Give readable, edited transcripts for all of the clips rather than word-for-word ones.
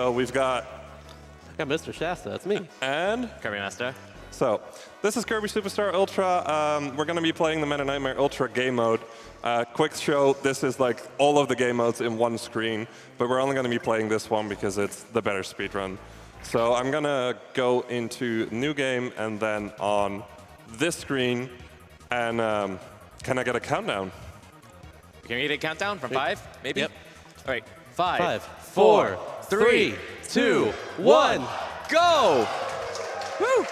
So we've got Mr. Shasta, that's me. And Kirbymastah. So this is Kirby Superstar Ultra. We're going to be playing the Meta Nightmare Ultra game mode. Quick show, this is like all of the game modes in one screen, but we're only going to be playing this one because it's the better speedrun. So I'm going to go into new game and then on this screen, and can I get a countdown? Can we get a countdown from 5, maybe? Yep. All right, 5, 4, 3, 2, 1, go! Woo!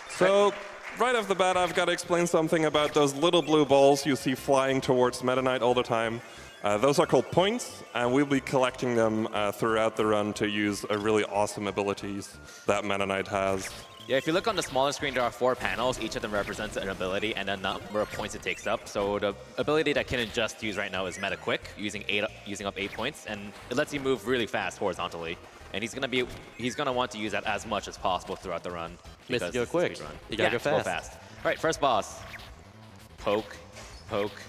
So right off the bat, I've got to explain something about those little blue balls you see flying towards Meta Knight all the time. Those are called points, and we'll be collecting them throughout the run to use really awesome abilities that Meta Knight has. Yeah, if you look on the smaller screen, there are 4 panels. Each of them represents an ability and a number of points it takes up. So the ability that Kinnin just used right now is Meta Quick, using up 8 points, and it lets you move really fast horizontally. And he's gonna want to use that as much as possible throughout the run. Missed go quick. You gotta go fast. All right, first boss. Poke, poke.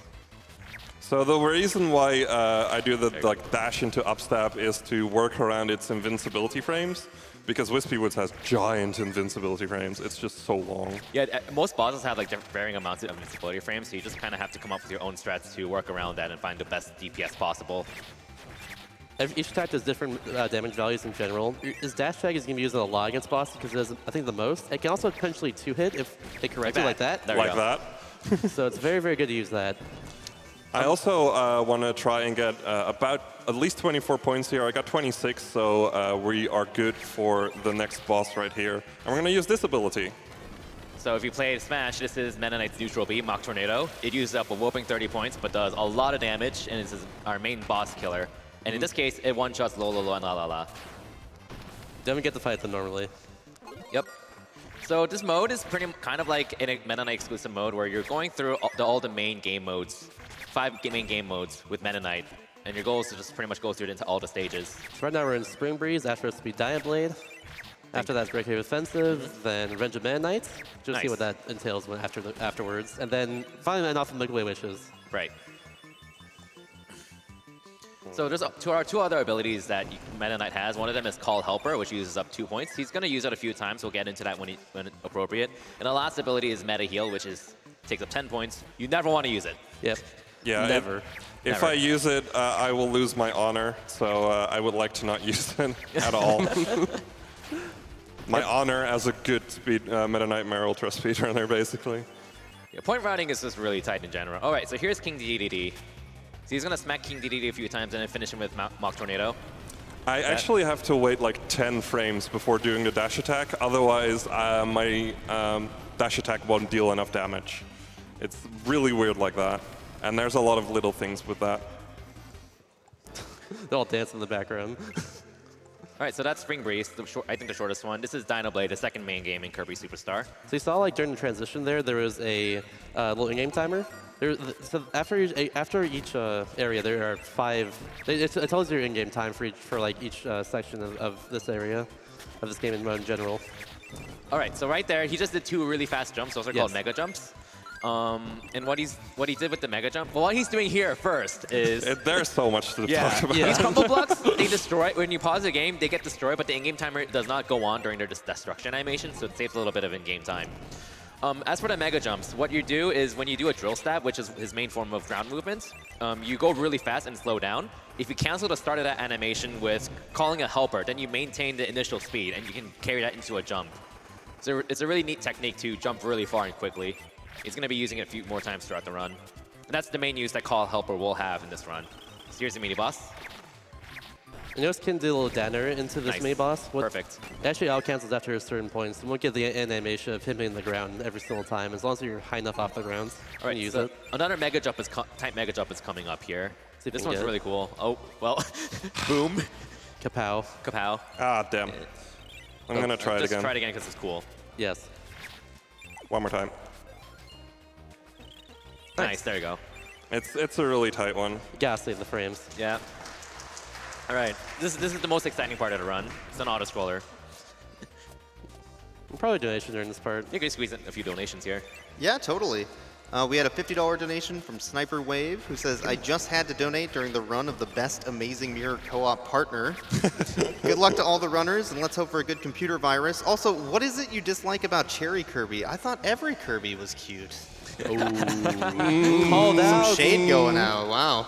So the reason why I do the dash into upstep is to work around its invincibility frames, because Wispy Woods has giant invincibility frames. It's just so long. Yeah, most bosses have like varying amounts of invincibility frames, so you just kind of have to come up with your own strats to work around that and find the best DPS possible. Each attack does different damage values in general. His dash tag is going to be used a lot against bosses because it does, I think, the most. It can also potentially 2-hit if it corrects it like that. There we like go. that. So it's very, very good to use that. I also want to try and get about at least 24 points here. I got 26, so we are good for the next boss right here. And we're going to use this ability. So if you play Smash, this is Mennonite's neutral B, Mach Tornado. It uses up a whopping 30 points, but does a lot of damage, and this is our main boss killer. And in this case, it one-shots Lolo and La La La. Don't get to fight them normally. Yep. So this mode is kind of like in a Meta Knight exclusive mode where you're going through all the main game modes, 5 main game modes with Meta Knight, and your goal is to just pretty much go through it into all the stages. So right now we're in Spring Breeze, after it's to be Dyna Blade. After that's Breakaway Offensive, then Revenge of Mennonites. Just see what that entails afterwards. And then finally end off with Milky Way Wishes. Right. So there's our 2 other abilities that Meta Knight has. One of them is Call Helper, which uses up 2 points. He's going to use it a few times. We'll get into that when appropriate. And the last ability is Meta Heal, which takes up 10 points. You never want to use it. Yep. Yeah, Never. If I use it, I will lose my honor, so I would like to not use it at all. My honor as a good Meta Nightmare Ultra speedrunner, basically. Yeah, point routing is just really tight in general. All right, so here's King Dedede. So he's going to smack King Dedede a few times and then finish him with Mach Tornado. I actually have to wait like 10 frames before doing the dash attack, otherwise my dash attack won't deal enough damage. It's really weird like that. And there's a lot of little things with that. They'll all dance in the background. All right, so that's Spring Breeze, I think the shortest one. This is Dyna Blade, the second main game in Kirby Superstar. So you saw like during the transition there was a little in-game timer. So after each area, there are 5. It tells you your in-game time for each section of this area, of this game in general. All right, so right there, he just did 2 really fast jumps. Those are called mega jumps. And what he did with the mega jump, well, what he's doing here first is there's so much to talk about. These combo blocks, they destroy when you pause the game. They get destroyed, but the in-game timer does not go on during their destruction animation, so it saves a little bit of in-game time. As for the mega jumps, what you do is when you do a drill stab, which is his main form of ground movement, you go really fast and slow down. If you cancel the start of that animation with calling a helper, then you maintain the initial speed, and you can carry that into a jump. So it's a really neat technique to jump really far and quickly. He's going to be using it a few more times throughout the run. And that's the main use that Call Helper will have in this run. So here's the mini-boss. You notice Kin did a little downer into this mini-boss. Perfect. It actually out-cancels after a certain point, so you won't get the animation of him hitting the ground every single time, as long as you're high enough off the ground. All right, use so it. another mega jump type mega jump is coming up here. See if This we can one's get really cool. Oh, well, boom. Kapow. Kapow. Ah, damn. I'm going to try it again. Just try it again because it's cool. Yes. One more time. Nice, there you go. It's a really tight one. You gotta save the frames. Yeah. All right, this is the most exciting part of the run. It's an auto-scroller. Probably donation during this part. You can squeeze in a few donations here. Yeah, totally. We had a $50 donation from Sniper Wave, who says, I just had to donate during the run of the best Amazing Mirror co-op partner. Good luck to all the runners, and let's hope for a good computer virus. Also, what is it you dislike about Cherry Kirby? I thought every Kirby was cute. Called out. Some shade going out, wow.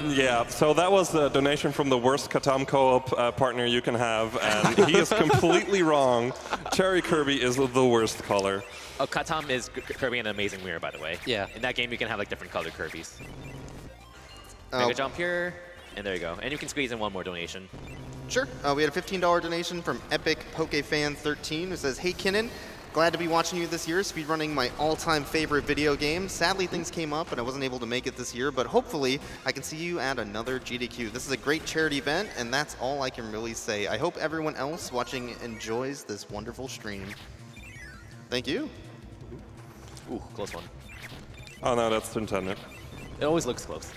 Yeah, so that was a donation from the worst Katam co-op partner you can have, and he is completely wrong. Cherry Kirby is the worst color. Oh, Katam is Kirby an amazing mirror, by the way. Yeah. In that game, you can have like different colored Kirbys. Mega jump here, and there you go. And you can squeeze in one more donation. Sure. We had a $15 donation from Epic PokeFan13, who says, Hey, Kinnin, glad to be watching you this year, speedrunning my all-time favorite video game. Sadly, things came up, and I wasn't able to make it this year, but hopefully I can see you at another GDQ. This is a great charity event, and that's all I can really say. I hope everyone else watching enjoys this wonderful stream. Thank you. Ooh, close one. Oh no, that's intended. It always looks close.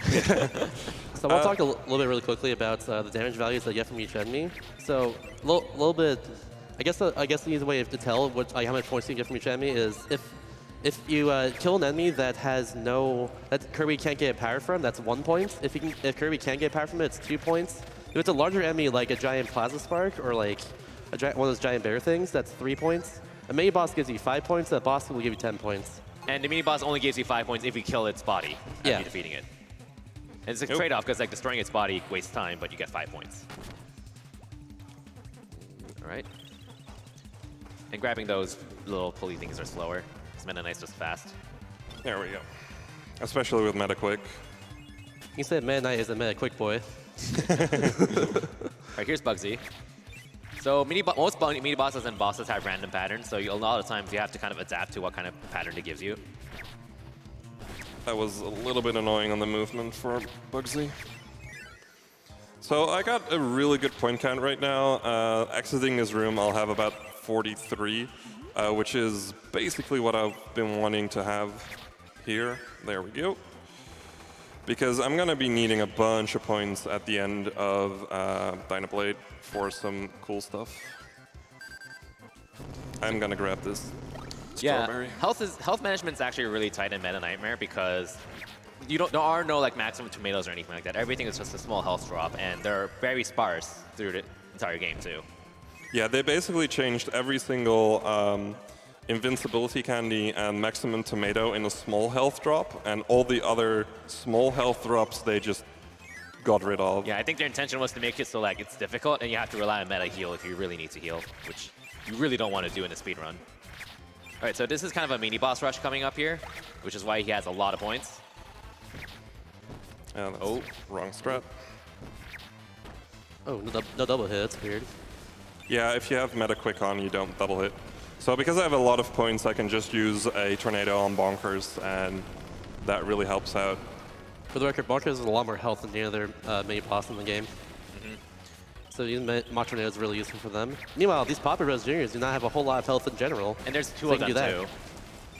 So we'll talk a little bit really quickly about the damage values that you get from each enemy. So a little bit, I guess the easy way to tell how much points you get from each enemy is if you kill an enemy that that Kirby can't get power from, that's 1 point. If Kirby can get power from it, it's 2 points. If it's a larger enemy like a giant plasma spark or like one of those giant bear things, that's 3 points. A mini boss gives you 5 points. That boss will give you 10 points. And the mini boss only gives you 5 points if you kill its body after Yeah. defeating it. And it's a trade-off because like destroying its body wastes time, but you get 5 points. All right. And grabbing those little pulley things are slower. Because Mennonite's just fast. There we go. Especially with Metaquick. You said Mennonite is a meta quick boy. All right, here's Bugsy. So most mini bosses and bosses have random patterns, so a lot of times you have to kind of adapt to what kind of pattern it gives you. That was a little bit annoying on the movement for Bugsy. So I got a really good point count right now. Exiting this room, I'll have about 43, which is basically what I've been wanting to have here. There we go. Because I'm going to be needing a bunch of points at the end of Dyna Blade for some cool stuff. I'm going to grab this strawberry. Yeah, health management's actually really tight in Meta Nightmare because there are no like maximum tomatoes or anything like that. Everything is just a small health drop, and they're very sparse through the entire game too. Yeah, they basically changed every single invincibility candy and maximum tomato in a small health drop, and all the other small health drops they just got rid of. Yeah, I think their intention was to make it so like it's difficult and you have to rely on meta heal if you really need to heal, which you really don't want to do in a speed run. All right, so this is kind of a mini boss rush coming up here, which is why he has a lot of points. Yeah, that's wrong strat. Oh, no double hit. That's weird. Yeah, if you have Metaquick on, you don't double hit. So because I have a lot of points, I can just use a tornado on Bonkers, and that really helps out. For the record, Bonkers has a lot more health than any other mini boss in the game. So using Mach Tornado is really useful for them. Meanwhile, these Papa Rose Juniors do not have a whole lot of health in general. And there's two of them too.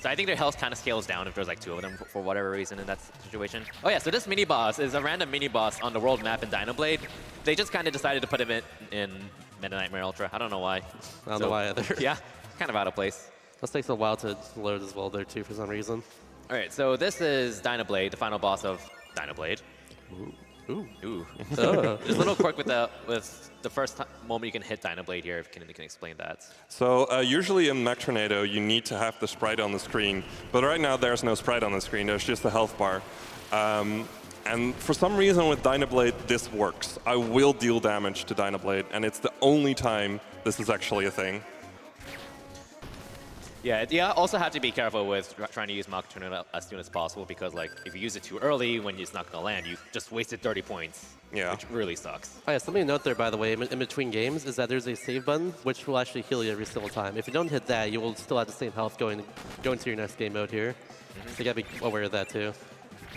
So I think their health kind of scales down if there's like 2 of them for whatever reason in that situation. Oh yeah, so this mini boss is a random mini boss on the world map in Dyna Blade. They just kind of decided to put him in Meta Nightmare Ultra. I don't know why. I don't know why either. Yeah, kind of out of place. This takes a while to load as well there too for some reason. All right, so this is Dyna Blade, the final boss of Dyna Blade. Ooh. Ooh. There's a little quirk with the first moment you can hit Dyna Blade here, if Kinnin can explain that. So usually in Mech Tornado, you need to have the sprite on the screen. But right now, there's no sprite on the screen. There's just a health bar. And for some reason with Dyna Blade, this works. I will deal damage to Dyna Blade, and it's the only time this is actually a thing. Yeah, you also have to be careful with trying to use Mach Tornado as soon as possible because, like, if you use it too early when it's not going to land, you just wasted 30 points, which really sucks. Oh yeah, something to note there, by the way, in between games is that there's a save button which will actually heal you every single time. If you don't hit that, you will still have the same health going to your next game mode here. So you gotta be aware of that too.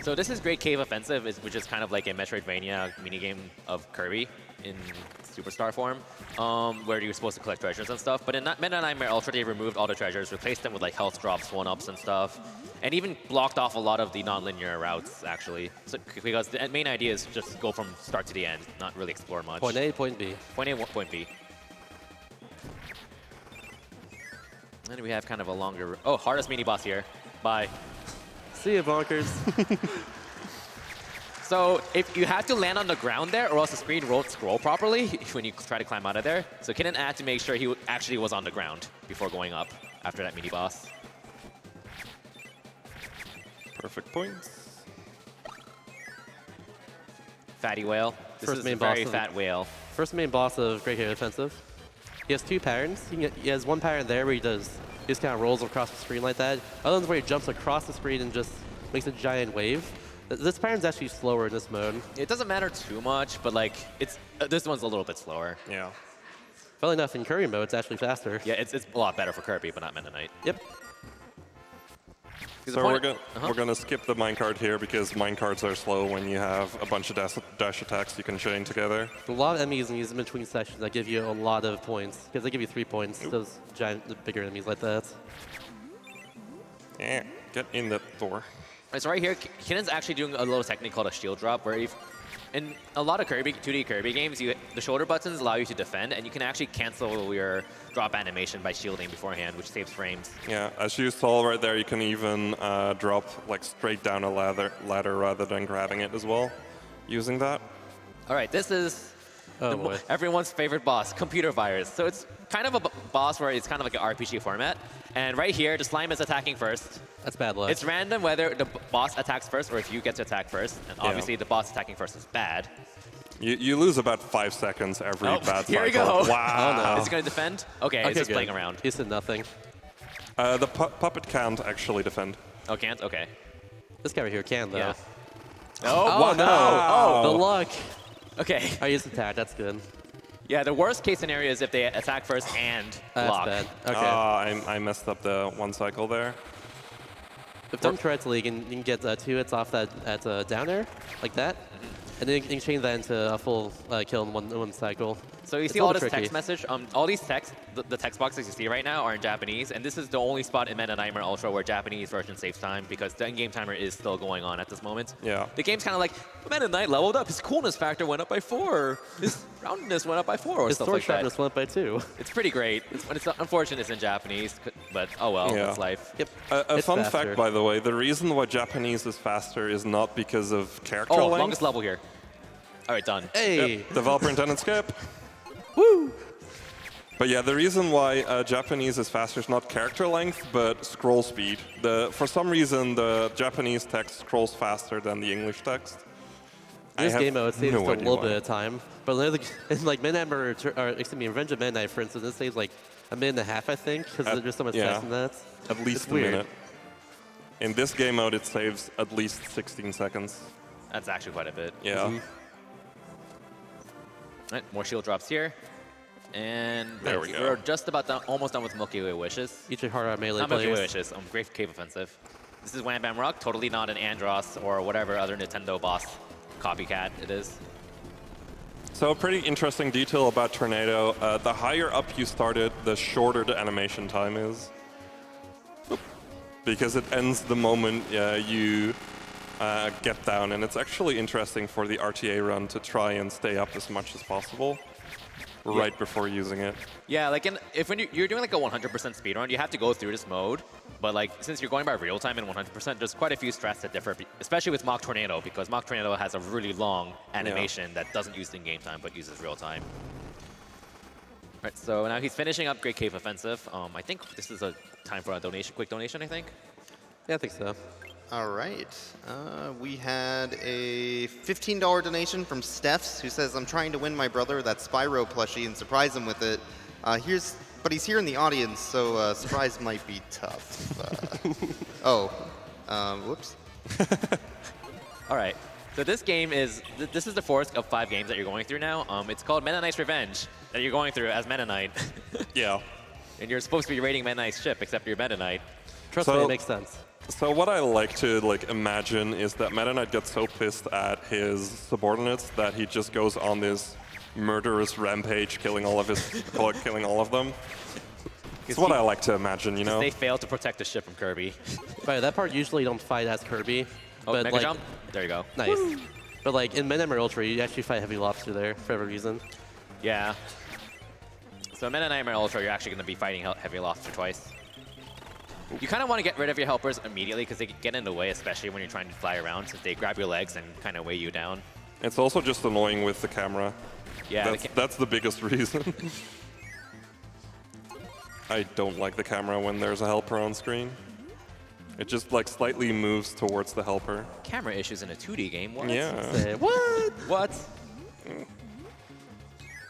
So this is Great Cave Offensive, which is kind of like a Metroidvania minigame of Kirby in Superstar form, where you're supposed to collect treasures and stuff. But in Meta Nightmare Ultra, they removed all the treasures, replaced them with like health drops, 1-ups and stuff, and even blocked off a lot of the non-linear routes, actually. So, because the main idea is just go from start to the end, not really explore much. Point A, point B. Point A, point B. And we have kind of a longer... Oh, hardest mini-boss here. Bye. See you, bonkers. So if you have to land on the ground there, or else the screen won't scroll properly when you try to climb out of there. So Kinnin had to make sure he actually was on the ground before going up after that mini boss. Perfect points. Fati Whale. This First is main a very boss fat whale. First main boss of Great Cave Offensive. He has 2 patterns. He has one pattern there where he just kind of rolls across the screen like that. Other one's where he jumps across the screen and just makes a giant wave. This pattern's actually slower in this mode. It doesn't matter too much, but like it's this one's a little bit slower. Yeah. Funnily enough, in Kirby mode, it's actually faster. Yeah, it's a lot better for Kirby, but not Mennonite. Yep. So we're gonna skip the minecart here because minecarts are slow when you have a bunch of dash attacks you can chain together. A lot of enemies in these in-between sections that give you a lot of points. Because they give you 3 points, those giant, the bigger enemies like that. Yeah, get in the door. Right, so right here, Kinnen's actually doing a little technique called a shield drop, where in a lot of 2D Kirby games, the shoulder buttons allow you to defend, and you can actually cancel your drop animation by shielding beforehand, which saves frames. Yeah, as you saw right there, you can even drop like straight down a ladder rather than grabbing it as well, using that. All right, this is everyone's favorite boss, Computer Virus. So it's kind of a boss where it's kind of like an RPG format. And right here, the slime is attacking first. That's bad luck. It's random whether the boss attacks first or if you get to attack first. And obviously, the boss attacking first is bad. You lose about 5 seconds every bad cycle. Here we go. Wow. Oh, no. Is he going to defend? Okay, he's just playing around. He said nothing. The puppet can't actually defend. Oh, can't? Okay. This guy right here can, though. Yeah. Oh, no. Wow. Oh, the luck. Okay. I used attack. That's good. Yeah, the worst case scenario is if they attack first and block. That's bad. Okay. I messed up the 1 cycle there. If done correctly, you can get 2 hits off that down air, like that. And then you can change that into a full kill in one cycle. So you It's see a all little this tricky. text message? All these text, the text boxes you see right now are in Japanese, and this is the only spot in Meta Nightmare Ultra where Japanese version saves time because the in-game timer is still going on at this moment. Yeah. The game's kind of like, Meta Knight leveled up, his coolness factor went up by 4, his roundness went up by 4, or His stuff sword like that. sharpness went up by 2. It's pretty great. It's unfortunate it's in Japanese, but oh well, Yeah. that's life. Yep. A It's fun faster. fact, by the way, the reason why Japanese is faster is not because of character Oh, length. longest level here. All right, done. Hey. Yep. Developer intended skip. Woo. But yeah, the reason why Japanese is faster is not character length, but scroll speed. For some reason, the Japanese text scrolls faster than the English text. In this game mode, it saves no just a idea little why. bit of time. But in like Revenge of Midnight, for instance, it saves like a minute and a half, I think, because there's so much text in that. At least It's a weird. minute. In this game mode, it saves at least 16 seconds. That's actually quite a bit. Yeah. Right, more shield drops here. And There we go. we're just about done, almost done with Milky Way Wishes. Each hard on melee Not Milky Way players. Wishes, Great Cave Offensive. This is Wham Bam Rock, totally not an Andros or whatever other Nintendo boss copycat it is. So a pretty interesting detail about Tornado. The higher up you started, the shorter the animation time is. Oop. Because it ends the moment you get down. And it's actually interesting for the RTA run to try and stay up as much as possible right before using it. Yeah, like when you're doing like a 100% speedrun, you have to go through this mode. But like since you're going by real time and 100%, there's quite a few strats that differ, especially with Mach Tornado, because Mach Tornado has a really long animation that doesn't use in-game time but uses real time. All right, so now he's finishing up Great Cave Offensive. I think this is a time for a donation, quick donation, I think. Yeah, I think so. All right. We had a $15 donation from Stephs, who says, I'm trying to win my brother that Spyro plushie and surprise him with it. But he's here in the audience, so surprise might be tough. Whoops. All right. So this game is, this is the fourth of 5 games that you're going through now. It's called Mennonites Revenge that you're going through as Mennonite. Yeah. And you're supposed to be raiding Mennonite's ship, except you're Mennonite. Trust me, it makes sense. So what I like to imagine is that Meta Knight gets so pissed at his subordinates that he just goes on this murderous rampage, killing all of them. It's what I like to imagine, you know. They failed to protect the ship from Kirby. Right, that part usually you don't fight as Kirby. Oh, but Mega like, Jump? There you go. Nice. But like in Mennonite Ultra, you actually fight Heavy Lobster there for every reason. Yeah. So in Meta Nightmare Ultra, you're actually going to be fighting Heavy Lobster twice. You kind of want to get rid of your helpers immediately because they get in the way, especially when you're trying to fly around, since they grab your legs and kind of weigh you down. It's also just annoying with the camera. Yeah, that's the biggest reason. I don't like the camera when there's a helper on screen. It just like slightly moves towards the helper. Camera issues in a 2D game. What? Yeah. What? What?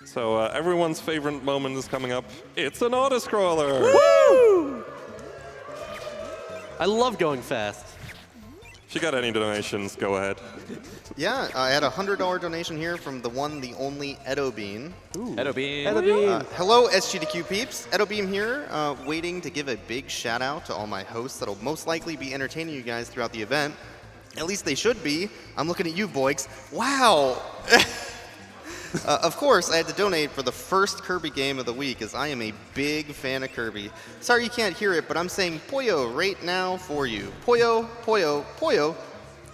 So everyone's favorite moment is coming up. It's an auto-scroller! Woo! I love going fast. If you got any donations, go ahead. Yeah, I had a $100 donation here from the one, the only Edo Bean. Edo Bean. Hello, SGDQ peeps. Edo Beam here, waiting to give a big shout out to all my hosts that'll most likely be entertaining you guys throughout the event. At least they should be. I'm looking at you, boys. Wow! Of course, I had to donate for the first Kirby game of the week, as I am a big fan of Kirby. Sorry you can't hear it, but I'm saying Poyo right now for you. Poyo, Poyo, Poyo.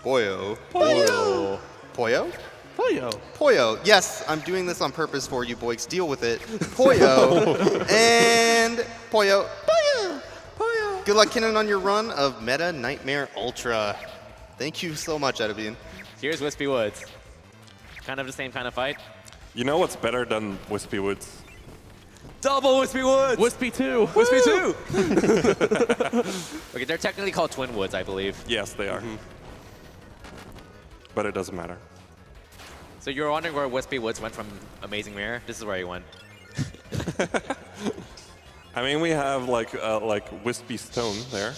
Poyo. Poyo. Poyo? Poyo. Poyo. Yes, I'm doing this on purpose for you, boys. Deal with it. Poyo. And Poyo. Poyo. Poyo. Good luck, Kinnin, on your run of Meta Nightmare Ultra. Thank you so much, Edabine. Here's Wispy Woods. Kind of the same kind of fight. You know what's better than Wispy Woods? Double Wispy Woods! Wispy 2. Wispy 2! Okay, they're technically called Twin Woods, I believe. Yes, they are. But it doesn't matter. So you were wondering where Wispy Woods went from Amazing Mirror? This is where he went. I mean, we have like Wispy Stone there.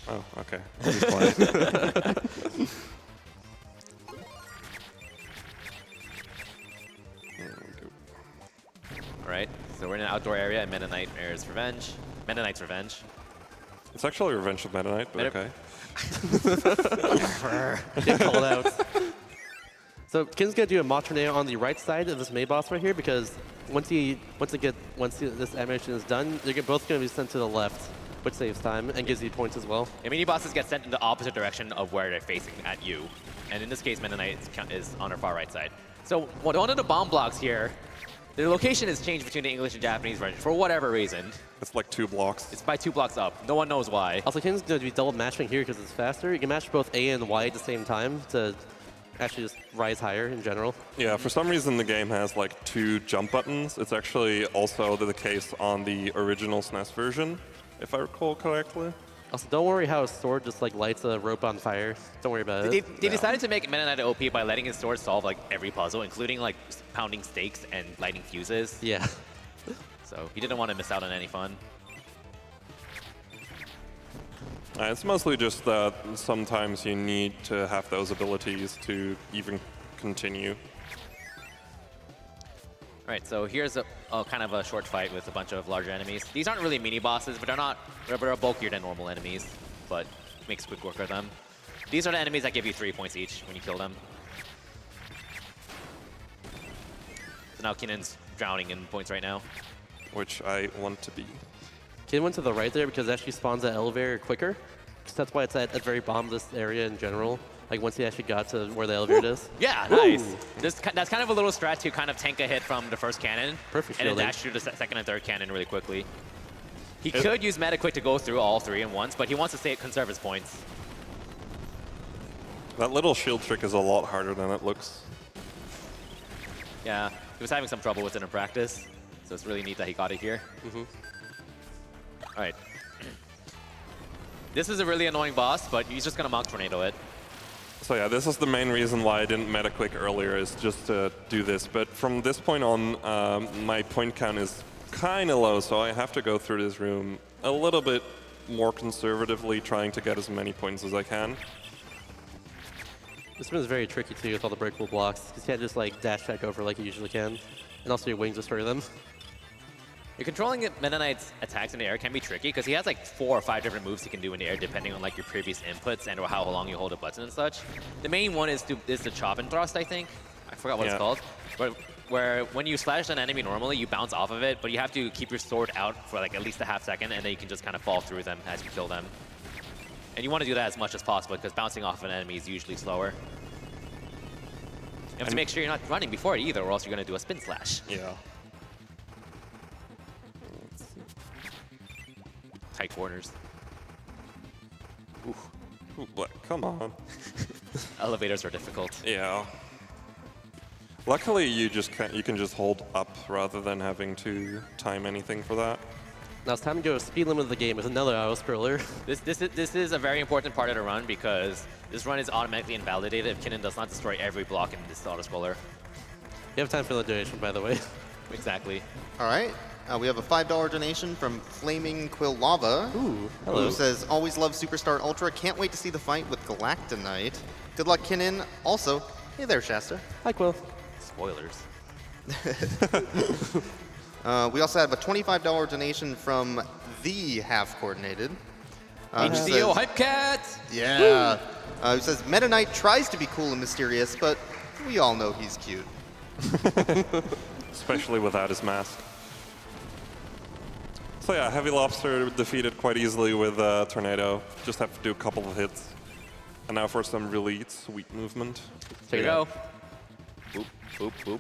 Oh, okay. I'll be quiet. All right, so we're in an outdoor area at Mennonites Revenge. Mennonites Revenge. It's actually Revenge of Mennonite, but okay. Get called out. So Kin's gonna do a Mach tornado on the right side of this May boss right here, because once this animation is done, they're both gonna be sent to the left, which saves time and gives you points as well. And mini bosses get sent in the opposite direction of where they're facing at you. And in this case, Mennonite is on our far right side. So one of the bomb blocks here, the location is changed between the English and Japanese version for whatever reason. It's like 2 blocks. It's by 2 blocks up. No one knows why. Also, Kin's going to be double matching here because it's faster. You can match both A and Y at the same time to actually just rise higher in general. Yeah, for some reason the game has like 2 jump buttons. It's actually also the case on the original SNES version, if I recall correctly. Also, don't worry how his sword just like lights a rope on fire. Don't worry about it. They decided to make Mennonite OP by letting his sword solve like every puzzle, including like pounding stakes and lighting fuses. Yeah. So he didn't want to miss out on any fun. It's mostly just that sometimes you need to have those abilities to even continue. All right, so here's a kind of a short fight with a bunch of larger enemies. These aren't really mini bosses, but they're bulkier than normal enemies, but makes quick work of them. These are the enemies that give you 3 points each when you kill them. So now Kinnen's drowning in points right now. Which I want to be. Kin went to the right there because it actually spawns that elevator quicker. So that's why it's at the very bottom of this area in general. Like once he actually got to where the elevator is. Yeah, nice. That's kind of a little strat to kind of tank a hit from the first cannon. Perfect and then shielding. dash through the second and third cannon really quickly. He could use Meta Quick to go through all 3 at once, but he wants to conserve his points. That little shield trick is a lot harder than it looks. Yeah, he was having some trouble with it in practice, so it's really neat that he got it here. All right. This is a really annoying boss, but he's just going to Mach Tornado it. So yeah, this is the main reason why I didn't meta quick earlier, is just to do this. But from this point on, my point count is kind of low, so I have to go through this room a little bit more conservatively, trying to get as many points as I can. This one is very tricky too with all the breakable blocks. You can't just like dash back over like you usually can. And also your wings destroy them. You're controlling Mennonite's attacks in the air can be tricky because he has like 4 or 5 different moves he can do in the air depending on like your previous inputs and or how long you hold a button and such. The main one is the chop and thrust, I think. I forgot what it's called. But where when you slash an enemy normally, you bounce off of it, but you have to keep your sword out for like at least a half second, and then you can just kind of fall through them as you kill them. And you want to do that as much as possible because bouncing off an enemy is usually slower. You have to make sure you're not running before it either, or else you're going to do a spin slash. Yeah. Tight corners. Ooh, but come on. Elevators are difficult. Yeah. Luckily, you can just hold up rather than having to time anything for that. Now it's time to go to speed limit of the game with another auto scroller. This is a very important part of the run because this run is automatically invalidated if Kinnin does not destroy every block in this auto scroller. You have time for the donation, by the way. Exactly. All right. We have a $5 donation from Flaming Quill Lava. Ooh, hello. Who says, always love Superstar Ultra. Can't wait to see the fight with Galactonite. Good luck, Kinnin. Also, hey there, Shasta. Hi, Quill. Spoilers. We also have a $25 donation from The Half Coordinated. HCO Hype Cat! Yeah. Who says, Mennonite tries to be cool and mysterious, but we all know he's cute. Especially without his mask. So yeah, Heavy Lobster defeated quite easily with Tornado. Just have to do a couple of hits. And now for some really sweet movement. Here we go. Boop, boop, boop.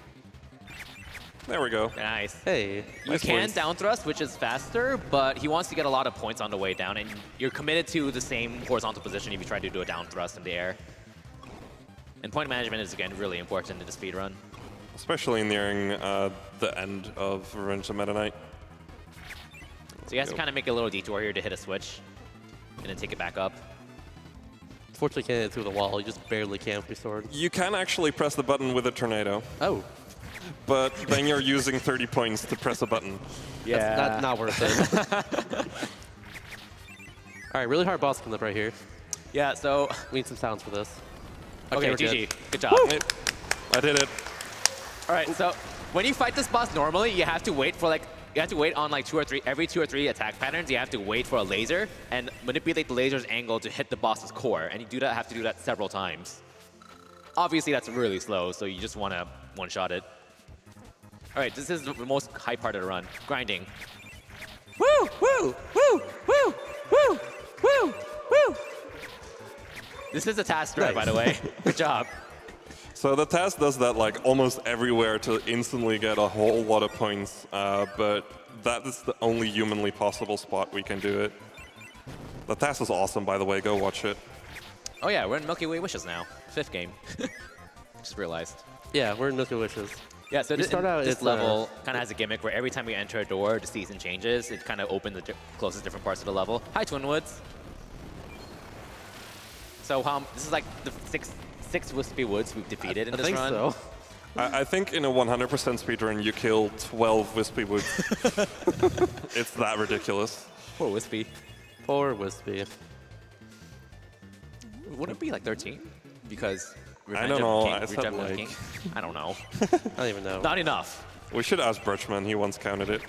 There we go. Nice. Hey. You Nice can points. down thrust, which is faster, but he wants to get a lot of points on the way down, and you're committed to the same horizontal position if you try to do a down thrust in the air. And point management is, again, really important in the speed run. Especially nearing the end of Revenge of Mennonite. So he has to kind of make a little detour here to hit a switch, and then take it back up. Fortunately, can't hit through the wall. You just barely can with your sword. You can actually press the button with a Tornado, Oh. but then you're using 30 points to press a button. That's not worth it. All right, really hard boss coming up right here. Yeah, so... We need some sounds for this. Okay, we're GG. good. Good job. I did it. All right, so when you fight this boss normally, you have to wait for on like every two or three attack patterns, you have to wait for a laser and manipulate the laser's angle to hit the boss's core. And you have to do that several times. Obviously, that's really slow, so you just want to one-shot it. All right, this is the most high part of the run, grinding. Woo, woo, woo, woo, woo, woo, woo. This is a task drive, by the way. Good job. So the task does that like almost everywhere to instantly get a whole lot of points, but that is the only humanly possible spot we can do it. The task is awesome, by the way. Go watch it. Oh yeah, we're in Milky Way Wishes now. 5th game. Just realized. Yeah, we're in Milky Wishes. Yeah, so this it's, level kind of has a gimmick where every time we enter a door, the season changes. It kind of opens the closest different parts of the level. Hi, Twinwoods. So this is like the six Wispy Woods we've defeated in this run. I think so. I think in a 100% speedrun, you kill 12 Wispy Woods. It's that ridiculous. Poor Wispy. Poor Wispy. Wouldn't it be like 13? Because I don't know. I said Revenge of the like. King. I don't know. I don't even know. Not enough. We should ask Birchman. He once counted it.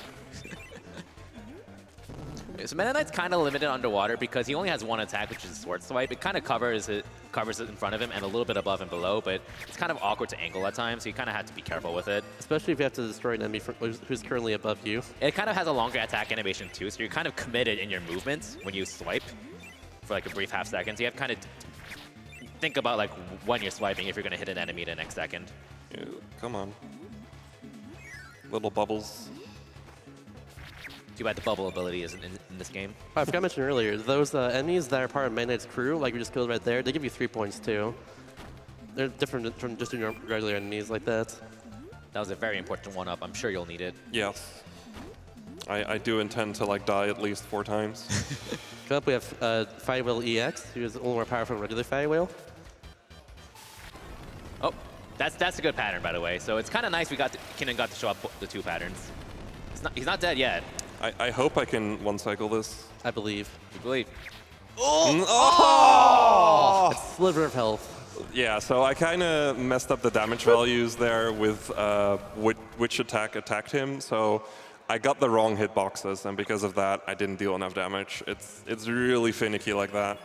So Mennonite's kind of limited underwater because he only has one attack, which is a sword swipe. It kind of covers it in front of him and a little bit above and below, but it's kind of awkward to angle at times, so you kind of have to be careful with it. Especially if you have to destroy an enemy who's currently above you. It kind of has a longer attack animation too, so you're kind of committed in your movements when you swipe for like a brief half second. So you have to kind of think about like when you're swiping if you're going to hit an enemy the next second. Yeah, come on. Little bubbles. Too bad the bubble ability isn't in this game. Oh, I forgot to mention earlier, those enemies that are part of Mennonite's crew, like we just killed right there, they give you 3 points too. They're different from just your regular enemies like that. That was a very important one-up. I'm sure you'll need it. Yes. I do intend to like die at least 4 times. Coming up, we have Fati Whale EX, who is a little more powerful than regular Fati Whale. Oh, that's a good pattern, by the way. So it's kind of nice Kinnin got to show up the 2 patterns. He's not dead yet. I hope I can one-cycle this. I believe. You believe? Oh! A sliver of health. Yeah, so I kind of messed up the damage values there with which attack attacked him. So I got the wrong hitboxes, and because of that, I didn't deal enough damage. It's really finicky like that.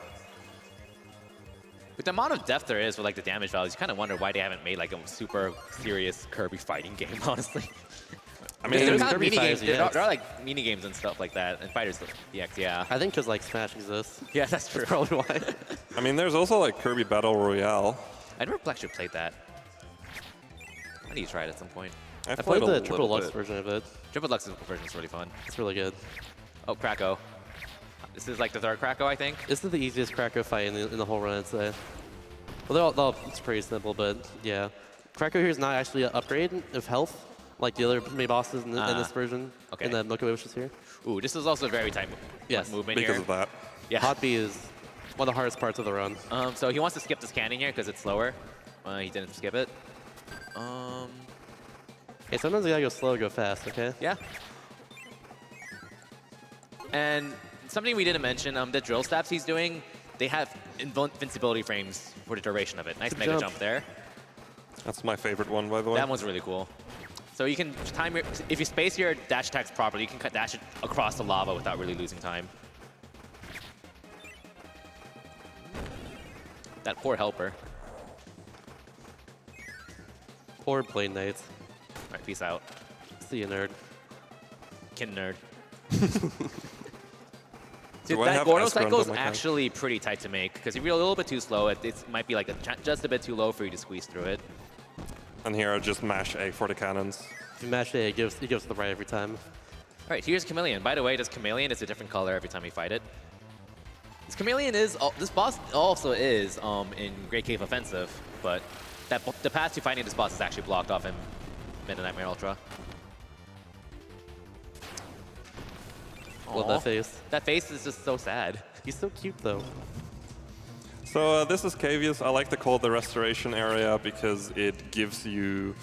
With the amount of depth there is with like the damage values, you kind of wonder why they haven't made like a super serious Kirby fighting game, honestly. I mean, There's there's kind of Kirby mini games. Fighters There EX. are like mini games and stuff like that, and Fighters EX, yeah. I think because like Smash exists. Yeah, that's true. That's probably why. I mean, there's also like Kirby Battle Royale. I never actually played that. I need to try it at some point. I I played a the little Triple Lux bit. version of it. Triple Lux version is really fun. It's really good. Oh, Krakow. This is like the third Krakow, I think. This is the easiest Krakow fight in the whole run, I'd say. Well, it's pretty simple, but yeah. Krakow here is not actually an upgrade of health, like the other mini bosses in this version, okay. in the Milky Way Wishes here. Ooh, this is also very tight movement because here. of that. Yeah. Hot B is one of the hardest parts of the run. So he wants to skip this cannon here because it's slower. He didn't skip it. Hey, sometimes you gotta go slow, go fast, okay? Yeah. And something we didn't mention, the drill stabs he's doing, they have invincibility frames for the duration of it. Nice mega jump there. That's my favorite one, by the way. That one's really cool. So you can time your, if you space your dash attacks properly, you can dash it across the lava without really losing time. That poor helper. Poor Blade Knights. All right, peace out. See you, nerd. Kin nerd. Do Dude, I that have Gordo Esper on cycle is my card? actually pretty tight to make because if you're a little bit too slow, it might be like just a bit too low for you to squeeze through it. And here I just mash A for the cannons. If you mash A, it gives to the right every time. All right, here's Chameleon. By the way, this Chameleon is a different color every time you fight it. This Chameleon is, this boss also is in Great Cave Offensive, but the path to fighting this boss is actually blocked off in Mennonite Ultra. Love that face. That face is just so sad. He's so cute, though. So this is Cavius. I like to call it the restoration area because it gives you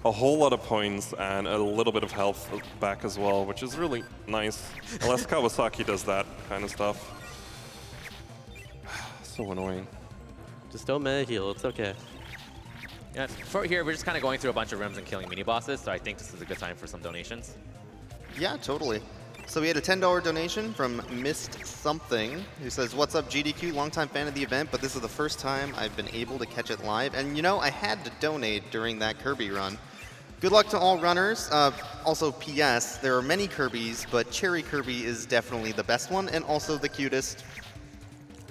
a whole lot of points and a little bit of health back as well, which is really nice. Unless Kawasaki does that kind of stuff. So annoying. Just don't meta heal, it's okay. Yeah, for here, we're just kind of going through a bunch of rooms and killing mini-bosses, so I think this is a good time for some donations. Yeah, totally. So we had a $10 donation from Missed Something, who says, "What's up, GDQ? Longtime fan of the event, but this is the first time I've been able to catch it live. And you know, I had to donate during that Kirby run. Good luck to all runners. Also, P.S., there are many Kirbys, but Cherry Kirby is definitely the best one and also the cutest.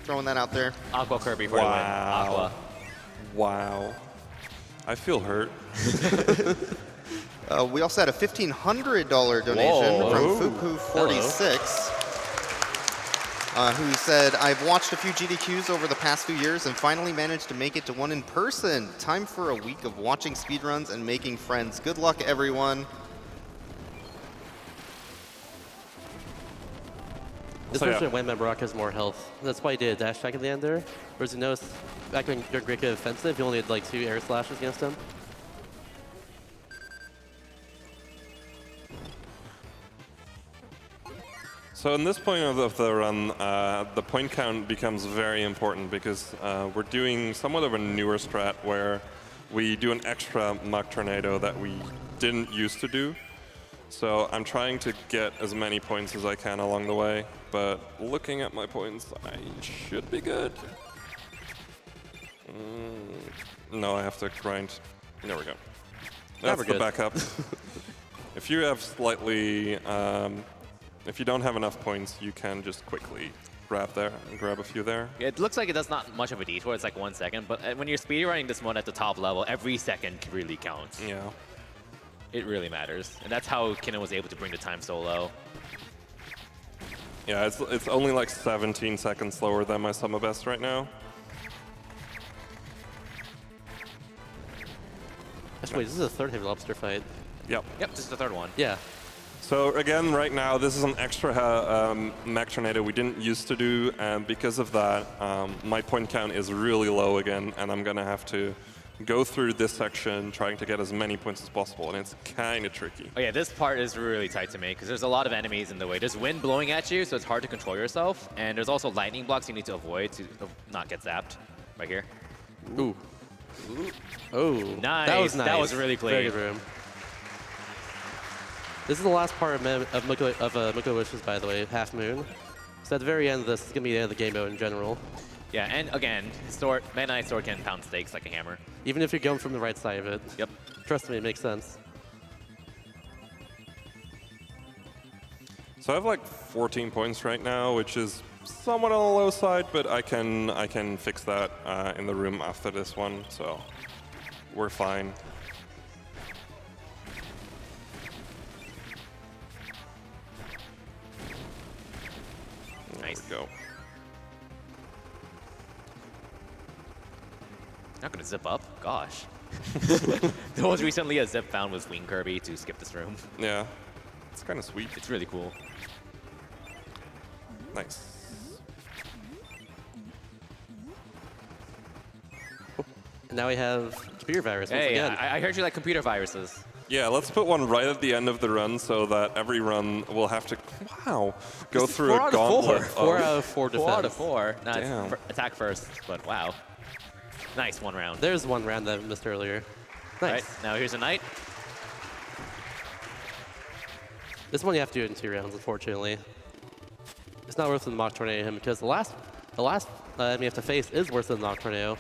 Throwing that out there. Aqua Kirby for the win. Aqua. Wow. I feel hurt. We also had a $1,500 donation from Fuku46, who said, "I've watched a few GDQs over the past few years and finally managed to make it to one in person. Time for a week of watching speedruns and making friends. Good luck, everyone." This version when Brock has more health. That's why he did a dash attack at the end there. Whereas you notice, back when you're Great Cave Offensive, you only had like 2 air slashes against him. So in this point of the run, the point count becomes very important because we're doing somewhat of a newer strat where we do an extra Mach Tornado that we didn't used to do. So I'm trying to get as many points as I can along the way, but looking at my points, I should be good. No, I have to grind. There we go. That's the backup. If you have slightly, if you don't have enough points, you can just quickly grab there and grab a few there. It looks like it does not much of a detour. It's like 1 second, but when you're speedrunning this one at the top level, every second really counts. Yeah. It really matters, and that's how Kinnin was able to bring the time so low. Yeah, it's only like 17 seconds slower than my summer best right now. Wait, this is a third Heavy Lobster fight. Yep. Yep, this is the third one. Yeah. So again, right now, this is an extra Mach Tornado we didn't used to do, and because of that, my point count is really low again, and I'm gonna have to go through this section trying to get as many points as possible, and it's kind of tricky. Oh yeah, this part is really tight to make because there's a lot of enemies in the way. There's wind blowing at you, so it's hard to control yourself, and there's also lightning blocks you need to avoid to not get zapped. Right here. Ooh. Oh, Nice. That was nice. That was really clean. Very good room. This is the last part of Milky Way Wishes, by the way, Half Moon. So at the very end of this, it's going to be the end of the game mode in general. Yeah, and again, Mennonite Sword can pound stakes like a hammer. Even if you're going from the right side of it. Yep. Trust me, it makes sense. So I have like 14 points right now, which is somewhat on the low side, but I can fix that in the room after this one, so we're fine. Nice. There we go. Not gonna zip up. Gosh. There was recently a zip found with Wing Kirby to skip this room. Yeah. It's kind of sweet. It's really cool. Nice. And now we have computer virus once Hey, again. I heard you like computer viruses. Yeah, let's put one right at the end of the run so that every run will have to, go through a gauntlet. 4 out of 4 defense. 4 out of 4. Nah, Damn. it's attack first, but wow. Nice 1 round. There's 1 round that I missed earlier. Nice. Right, now here's a knight. This one you have to do it in 2 rounds, unfortunately. It's not worth the Mock Tornado him because the last enemy you have to face is worse than the Mock Tornado.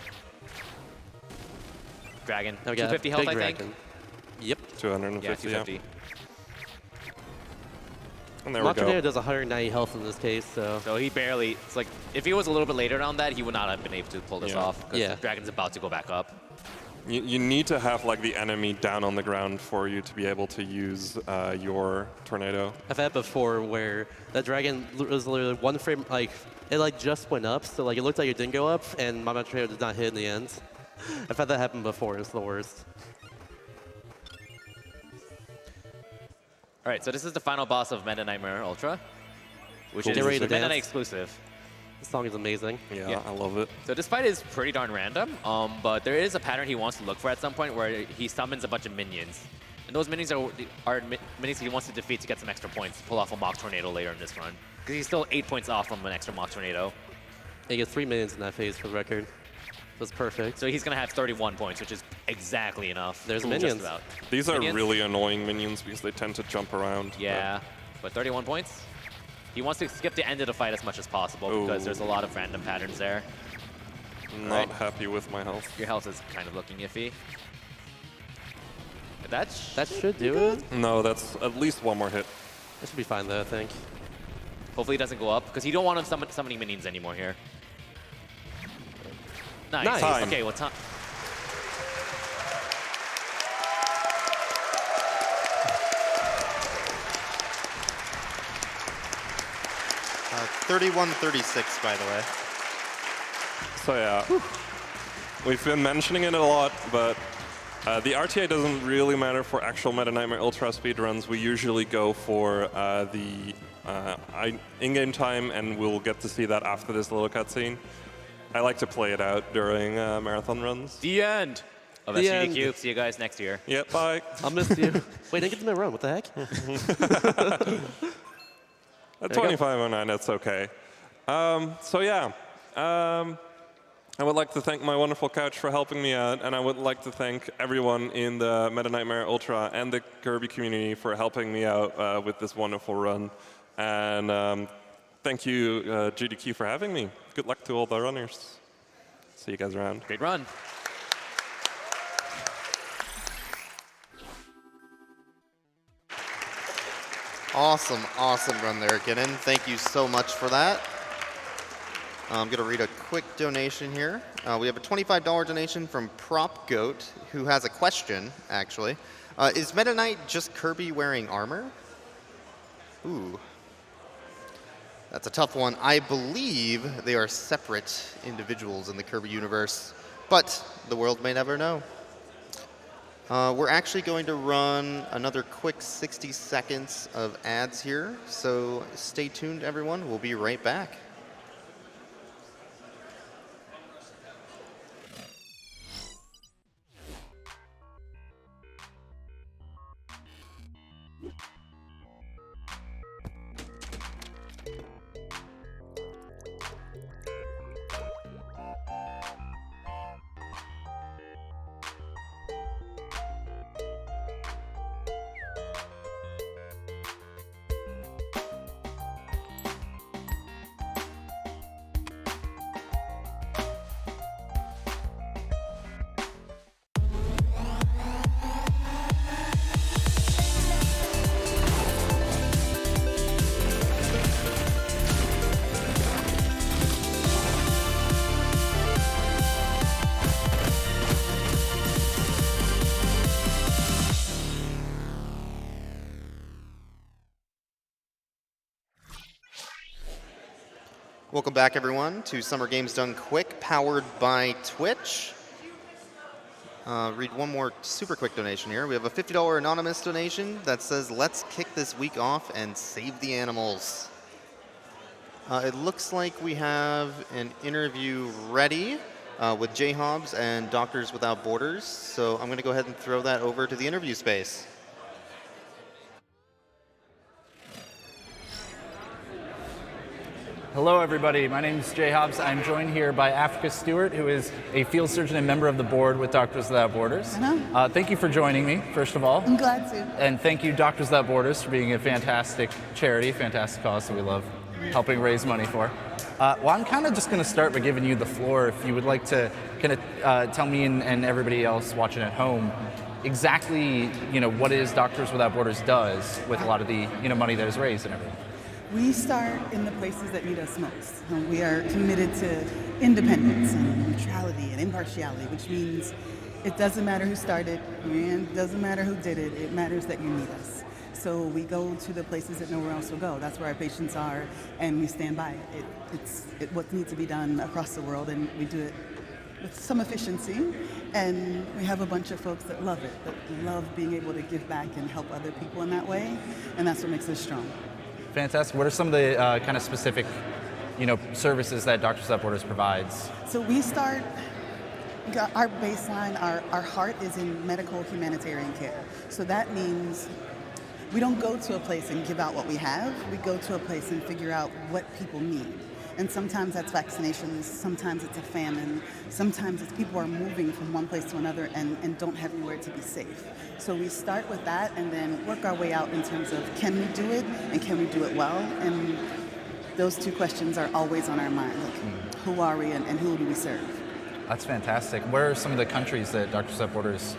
Dragon. Now we got 250 health, Big I think. Dragon. Yep. 250, Yeah, 250. And there Mock we go. Tornado does 190 health in this case, so. So he barely, it's like, if he was a little bit later on that, he would not have been able to pull this Yeah. off. Because Yeah. the Dragon's about to go back up. You need to have like the enemy down on the ground for you to be able to use your tornado. I've had before where that dragon was literally 1 frame, like, it like just went up, so like it looked like it didn't go up, and my Tornado did not hit in the end. I've had that happen before, it's the worst. All right, so this is the final boss of Meta Nightmare Ultra, which Cool. is Get ready to Meta Knight dance. exclusive. This song is amazing. Yeah, I love it. So this fight is pretty darn random, but there is a pattern he wants to look for at some point where he summons a bunch of minions. And those minions are minions he wants to defeat to get some extra points to pull off a Mock Tornado later in this run. Because he's still 8 points off from an extra Mock Tornado. He gets 3 minions in that phase for the record. That's perfect. So he's going to have 31 points, which is exactly enough. There's Just minions. about. These are Minions? really annoying minions because they tend to jump around. Yeah, but 31 points. He wants to skip the end of the fight as much as possible because Ooh. there's a lot of random patterns there. Not Right. happy with my health. Your health is kind of looking iffy. But that's That should do it. No, that's at least 1 more hit. That should be fine though, I think. hopefully it doesn't go up because you don't want him summoning minions anymore here. Nice. Nice. Time. Okay, well, time. 31-36, by the way. So yeah, we've been mentioning it a lot, but the RTA doesn't really matter for actual Meta Nightmare Ultra speedruns. We usually go for the in-game time, and we'll get to see that after this little cutscene. I like to play it out during marathon runs. The end of The SGDQ. end. See you guys next year. Yeah, bye. I'll miss you. Wait, I didn't get to my run. What the heck? At There you go. 2509, that's okay. So yeah, I would like to thank my wonderful couch for helping me out, and I would like to thank everyone in the Meta Nightmare Ultra and the Kirby community for helping me out with this wonderful run. And thank you, GDQ, for having me. Good luck to all the runners. See you guys around. Great run. Awesome, awesome run there, Kinnin. Thank you so much for that. I'm going to read a quick donation here. We have a $25 donation from Prop Goat, who has a question, actually. Is Meta Knight just Kirby wearing armor? Ooh. That's a tough one. I believe they are separate individuals in the Kirby universe, but the world may never know. We're actually going to run another quick 60 seconds of ads here, so stay tuned, everyone. We'll be right back. Welcome back, everyone, to Summer Games Done Quick, powered by Twitch. Read one more super quick donation here. We have a $50 anonymous donation that says, let's kick this week off and save the animals. It looks like we have an interview ready with Jay Hobbs and Doctors Without Borders. So I'm going to go ahead and throw that over to the interview space. Hello, everybody. My name is Jay Hobbs. I'm joined here by Africa Stewart, who is a field surgeon and member of the board with Doctors Without Borders. Thank you for joining me, first of all. I'm glad to. And thank you, Doctors Without Borders, for being a fantastic charity, fantastic cause that we love helping raise money for. Well, I'm kind of just going to start by giving you the floor. If you would like to kind of tell me and everybody else watching at home exactly, what is Doctors Without Borders does with a lot of the, money that is raised and everything. We start in the places that need us most. We are committed to independence and neutrality and impartiality, which means it doesn't matter who started and it doesn't matter who did it. It matters that you need us. So we go to the places that nowhere else will go. That's where our patients are, and we stand by it. It's what needs to be done across the world, and we do it with some efficiency. And we have a bunch of folks that love it, that love being able to give back and help other people in that way, and that's what makes us strong. Fantastic. What are some of the kind of specific, services that Doctors Without Borders provides? So we start, our baseline, our heart is in medical humanitarian care. So that means we don't go to a place and give out what we have. We go to a place and figure out what people need. And sometimes that's vaccinations, sometimes it's a famine, sometimes it's people are moving from one place to another and don't have anywhere to be safe. So we start with that and then work our way out in terms of can we do it and can we do it well? And those two questions are always on our mind, like who are we and who do we serve? That's fantastic. Where are some of the countries that Doctors Without Borders,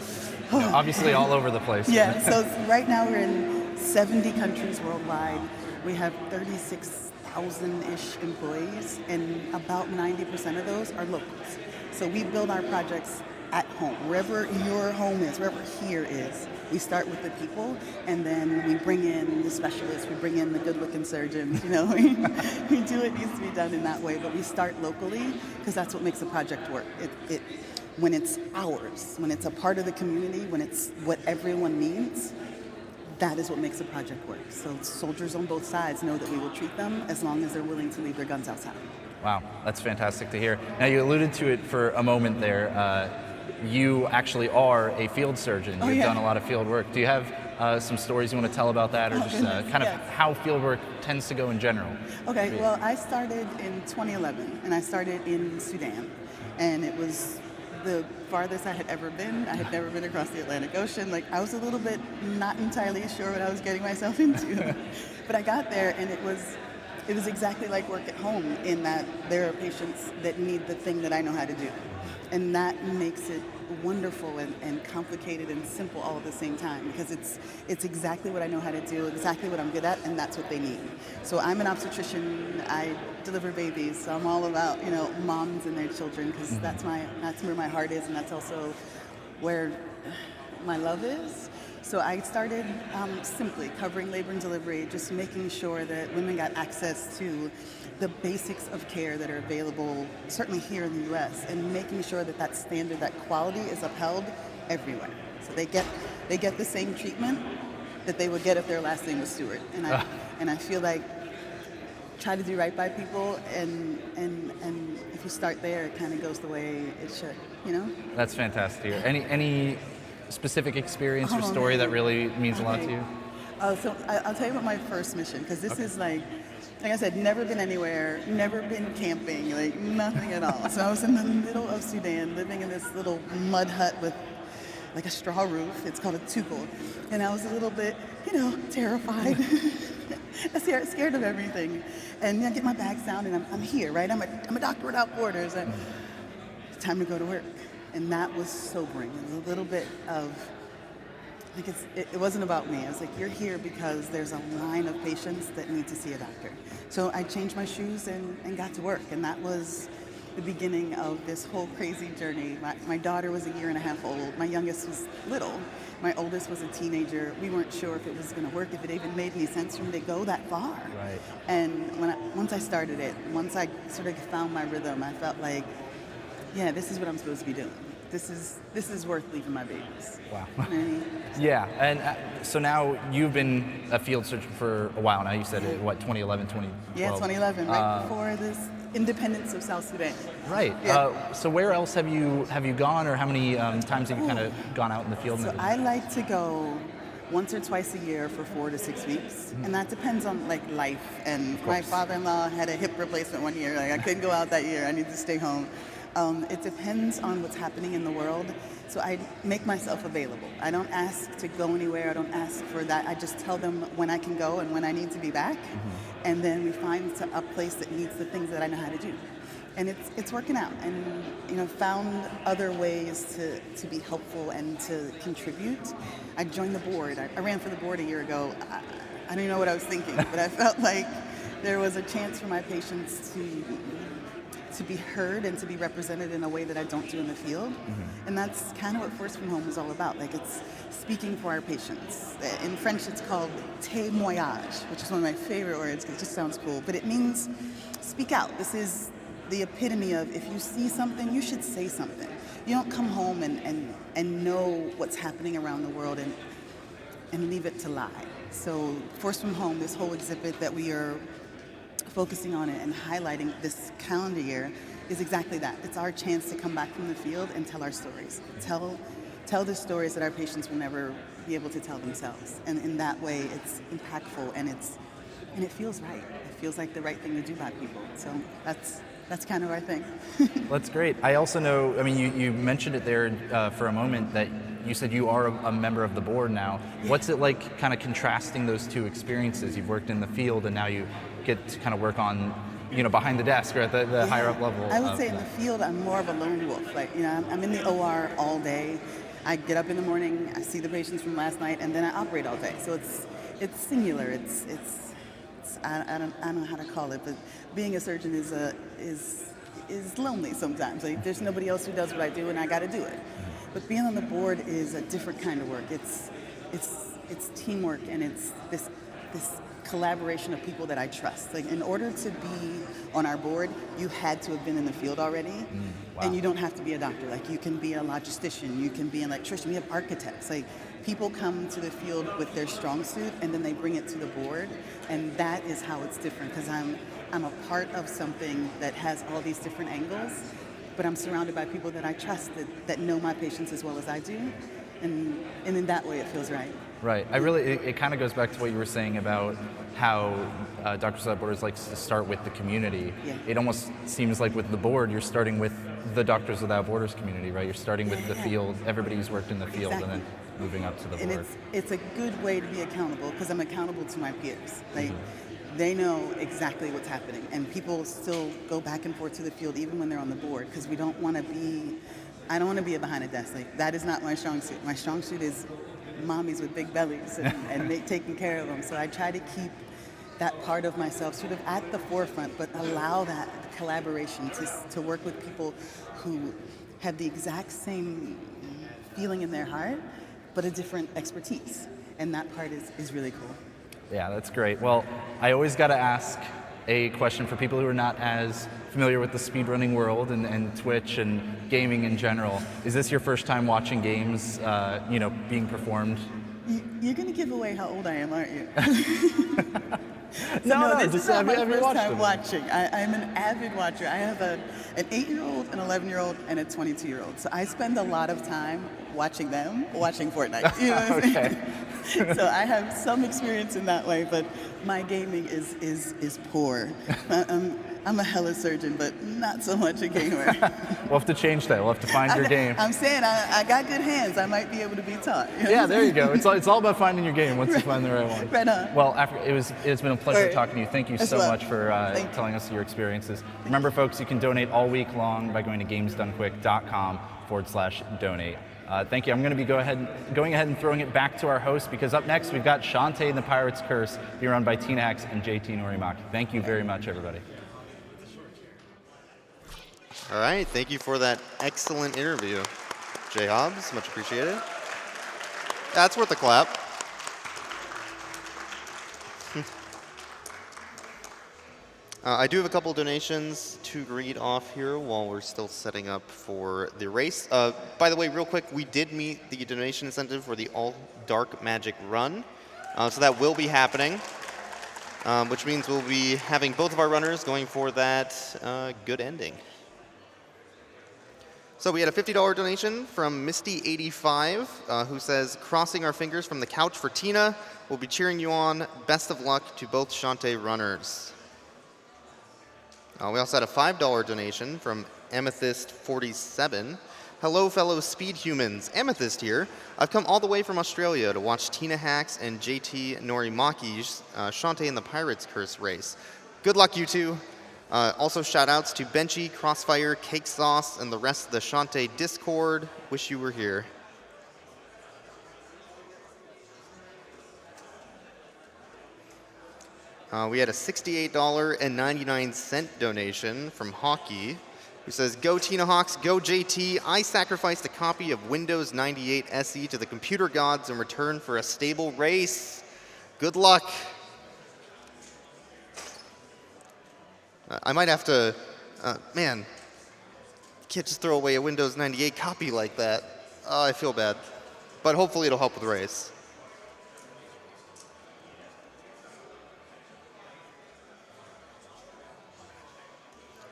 obviously all over the place. Yeah, so right now we're in 70 countries worldwide. We have 36,000-ish employees, and about 90% of those are locals. So we build our projects at home, wherever your home is, wherever here is. We start with the people, and then we bring in the specialists, we bring in the good-looking surgeons, we do what needs to be done in that way, but we start locally, because that's what makes a project work. When it's ours, when it's a part of the community, when it's what everyone needs, that is what makes a project work. So soldiers on both sides know that we will treat them as long as they're willing to leave their guns outside. Wow, that's fantastic to hear. Now, you alluded to it for a moment there. You actually are a field surgeon. You've done a lot of field work. Do you have some stories you want to tell about that, or just kind of how field work tends to go in general? Okay, well, I started in 2011, and I started in Sudan. And it was the farthest I had ever been. I had never been across the Atlantic Ocean. I was a little bit not entirely sure what I was getting myself into. But I got there, and it was exactly like work at home, in that there are patients that need the thing that I know how to do. And that makes it wonderful and complicated and simple all at the same time, because it's exactly what I know how to do, exactly what I'm good at, and that's what they need. So I'm an obstetrician. I deliver babies, so I'm all about moms and their children, because that's where my heart is, and that's also where my love is. So I started simply covering labor and delivery, just making sure that women got access to the basics of care that are available, certainly here in the US, and making sure that that standard, that quality is upheld everywhere. So they get the same treatment that they would get if their last name was Stewart. And I feel like try to do right by people, and if you start there, it kind of goes the way it should, That's fantastic to hear. Any specific experience or story that really means a lot to you? So I'll tell you about my first mission, because this is like I said, never been anywhere, never been camping, nothing at all. So I was in the middle of Sudan, living in this little mud hut with a straw roof. It's called a tukul. And I was a little bit, terrified. scared of everything. And I get my bags down, and I'm here, right? I'm a doctor without borders. And it's time to go to work. And that was sobering. It was a little bit of, it wasn't about me. I was like, you're here because there's a line of patients that need to see a doctor. So I changed my shoes and got to work. And that was the beginning of this whole crazy journey. My daughter was 1.5 years old. My youngest was little. My oldest was a teenager. We weren't sure if it was going to work, if it even made any sense for me to go that far. Right. And once I started it, once I sort of found my rhythm, I felt like, yeah, this is what I'm supposed to be doing. This is worth leaving my babies. Wow. You know what I mean? Yeah, and so now you've been a field surgeon for a while now. You said, what, 2011, 2012? Yeah, 2011, right before this independence of South Sudan. Right. Yeah. So where else have you gone, or how many times have you kind of gone out in the field? So I like to go once or twice a year for 4 to 6 weeks, and that depends on like life. And my father-in-law had a hip replacement one year. Like I couldn't go out that year. I need to stay home. It depends on what's happening in the world. So I make myself available. I don't ask to go anywhere. I don't ask for that. I just tell them when I can go and when I need to be back. And then we find a place that needs the things that I know how to do. And it's working out. And found other ways to be helpful and to contribute. I joined the board. I ran for the board a year ago. I don't even know what I was thinking, but I felt like there was a chance for my patients to be heard and to be represented in a way that I don't do in the field. And that's kind of what Force from Home is all about. Like, it's speaking for our patients. In French, it's called témoignage, which is one of my favorite words because it just sounds cool. But it means speak out. This is the epitome of if you see something, you should say something. You don't come home and know what's happening around the world and leave it to lie. So Force from Home, this whole exhibit that we are focusing on it and highlighting this calendar year is exactly that. It's our chance to come back from the field and tell our stories. Tell the stories that our patients will never be able to tell themselves. And in that way, it's impactful and it feels right. It feels like the right thing to do by people. So that's kind of our thing. That's great. I also know, I mean, you mentioned it there for a moment that you said you are a member of the board now. Yeah. What's it like kind of contrasting those two experiences? You've worked in the field and now you get to kind of work on, behind the desk or at the higher up level. I would say in the field, I'm more of a lone wolf. Like, I'm in the OR all day. I get up in the morning, I see the patients from last night, and then I operate all day. So it's singular. I don't know how to call it, but being a surgeon is lonely sometimes. Like, there's nobody else who does what I do, and I got to do it. But being on the board is a different kind of work. It's teamwork, and it's this collaboration of people that I trust. Like, in order to be on our board, you had to have been in the field already. Wow. And you don't have to be a doctor. Like, you can be a logistician, you can be an electrician, we have architects. Like, people come to the field with their strong suit and then they bring it to the board, and that is how it's different, because I'm a part of something that has all these different angles, but I'm surrounded by people that I trust that know my patients as well as I do, and in that way it feels right. Right. It kind of goes back to what you were saying about how Doctors Without Borders likes to start with the community. Yeah. It almost seems like with the board, you're starting with the Doctors Without Borders community, right? You're starting with the field, everybody who's worked in the field, exactly. And then moving up to the board. And it's a good way to be accountable, because I'm accountable to my peers. Like, they know exactly what's happening, and people still go back and forth to the field even when they're on the board, because I don't want to be behind a desk. Like, that is not my strong suit. My strong suit is mommies with big bellies and taking care of them. So I try to keep that part of myself sort of at the forefront, but allow that collaboration to work with people who have the exact same feeling in their heart, but a different expertise. And that part is really cool. Yeah, that's great. Well, I always got to ask a question for people who are not as familiar with the speedrunning world and Twitch and gaming in general. Is this your first time watching games, being performed? You're going to give away how old I am, aren't you? No, this is not my first time them? watching. I'm an avid watcher. I have an 8-year-old, an 11-year-old, and a 22-year-old. So I spend a lot of time watching them, watching Fortnite. You know what I'm saying? So I have some experience in that way, but my gaming is poor. I'm a hella surgeon, but not so much a gamer. We'll have to change that. We'll have to find your game. I'm saying I got good hands. I might be able to be taught. You know yeah, there you go. It's all about finding your game once you find the right one. Right on. Well, it's been a pleasure talking to you. Thank you so much for telling us your experiences. Remember, folks, you can donate all week long by going to gamesdonequick.com/donate. Thank you. I'm going to be going ahead and throwing it back to our host, because up next we've got Shantae and the Pirate's Curse, being run by Tina Hex and JT Norimaki. Thank you very much, everybody. All right, thank you for that excellent interview, Jay Hobbs. Much appreciated. That's worth a clap. I do have a couple donations to read off here while we're still setting up for the race. By the way, real quick, we did meet the donation incentive for the All Dark Magic run. So that will be happening, which means we'll be having both of our runners going for that good ending. So we had a $50 donation from Misty85, who says, crossing our fingers from the couch for Tina. We'll be cheering you on. Best of luck to both Shantae runners. We also had a $5 donation from Amethyst47. Hello, fellow speed humans. Amethyst here. I've come all the way from Australia to watch Tina Hacks and JT Norimaki's Shantae and the Pirates Curse race. Good luck, you two. Also, shout-outs to Benchy, Crossfire, Cake Sauce, and the rest of the Shantae Discord. Wish you were here. We had a $68.99 donation from Hockey, who says, go Tina Hawks, go JT. I sacrificed a copy of Windows 98 SE to the computer gods in return for a stable race. Good luck. I might have to, man, you can't just throw away a Windows 98 copy like that. I feel bad. But hopefully it'll help with the race.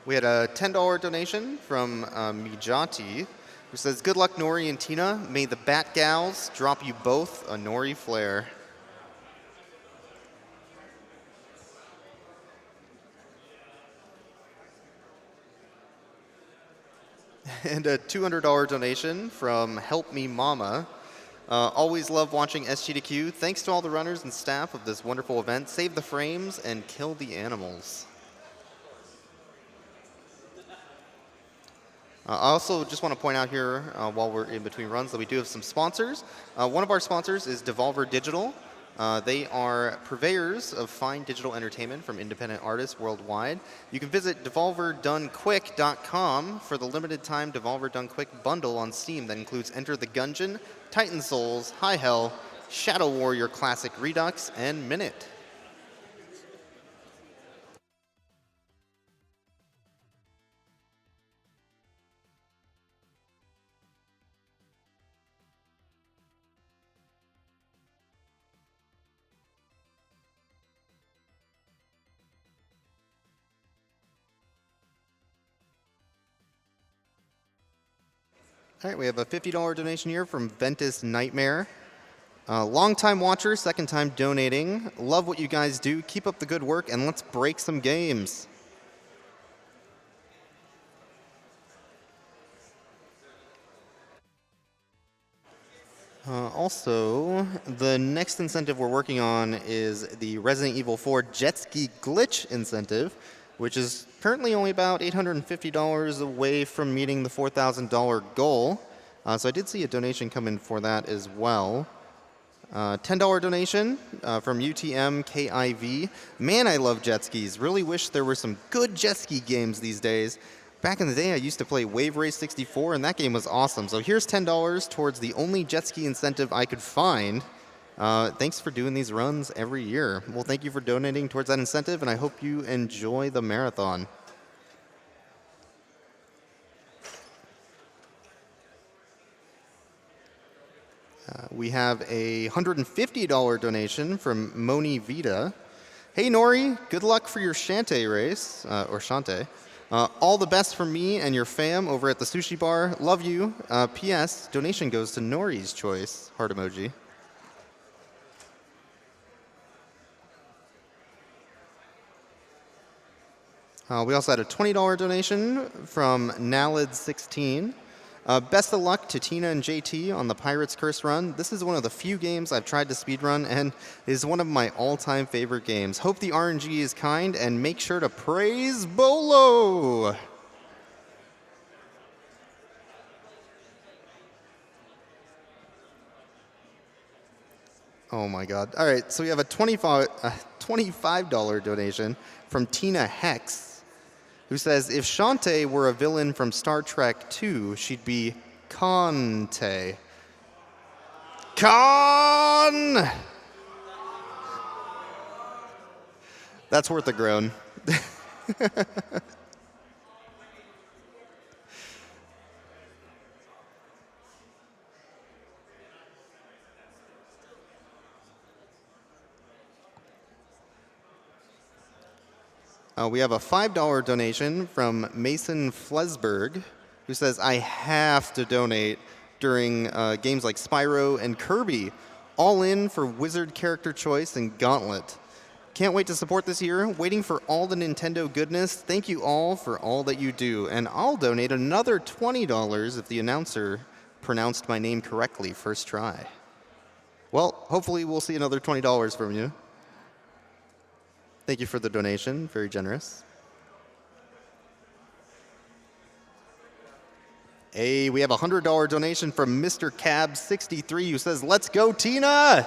We had a $10 donation from Mijati, who says, good luck, Nori and Tina. May the Bat Gals drop you both a Nori flare. And a $200 donation from Help Me Mama. Always love watching SGDQ. Thanks to all the runners and staff of this wonderful event. Save the frames and kill the animals. I also just want to point out here, while we're in between runs, that we do have some sponsors. One of our sponsors is Devolver Digital. They are purveyors of fine digital entertainment from independent artists worldwide. You can visit devolverdonequick.com for the limited time Devolver Done Quick bundle on Steam that includes Enter the Gungeon, Titan Souls, High Hell, Shadow Warrior Classic Redux, and Minute. All right, we have a $50 donation here from Ventus Nightmare. Long-time watcher, second time donating. Love what you guys do. Keep up the good work, and let's break some games. Also, the next incentive we're working on is the Resident Evil 4 Jet Ski Glitch incentive, which is currently only about $850 away from meeting the $4,000 goal. So I did see a donation come in for that as well. $10 donation from UTM KIV. Man, I love jet skis. Really wish there were some good jet ski games these days. Back in the day, I used to play Wave Race 64, and that game was awesome. So here's $10 towards the only jet ski incentive I could find. Thanks for doing these runs every year. Well, thank you for donating towards that incentive, and I hope you enjoy the marathon. We have a $150 donation from Moni Vita. Hey, Nori, good luck for your Shantae race, or Shantae. All the best from me and your fam over at the sushi bar. Love you. P.S. Donation goes to Nori's choice. Heart emoji. We also had a $20 donation from Nalid16. Best of luck to Tina and JT on the Pirates Curse run. This is one of the few games I've tried to speedrun and is one of my all-time favorite games. Hope the RNG is kind and make sure to praise Bolo! Oh my god. All right, so we have a $25 donation from Tina Hex, who says, if Shantae were a villain from Star Trek II, she'd be Conte. Con! That's worth a groan. We have a $5 donation from Mason Flesberg, who says, I have to donate during games like Spyro and Kirby. All in for Wizard Character Choice and Gauntlet. Can't wait to support this year. Waiting for all the Nintendo goodness. Thank you all for all that you do. And I'll donate another $20 if the announcer pronounced my name correctly first try. Well, hopefully we'll see another $20 from you. Thank you for the donation. Very generous. Hey, we have a $100 donation from Mr. Cab63 who says, let's go, Tina!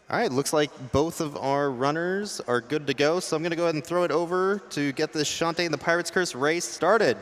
All right, looks like both of our runners are good to go, so I'm going to go ahead and throw it over to get this Shantae and the Pirate's Curse race started.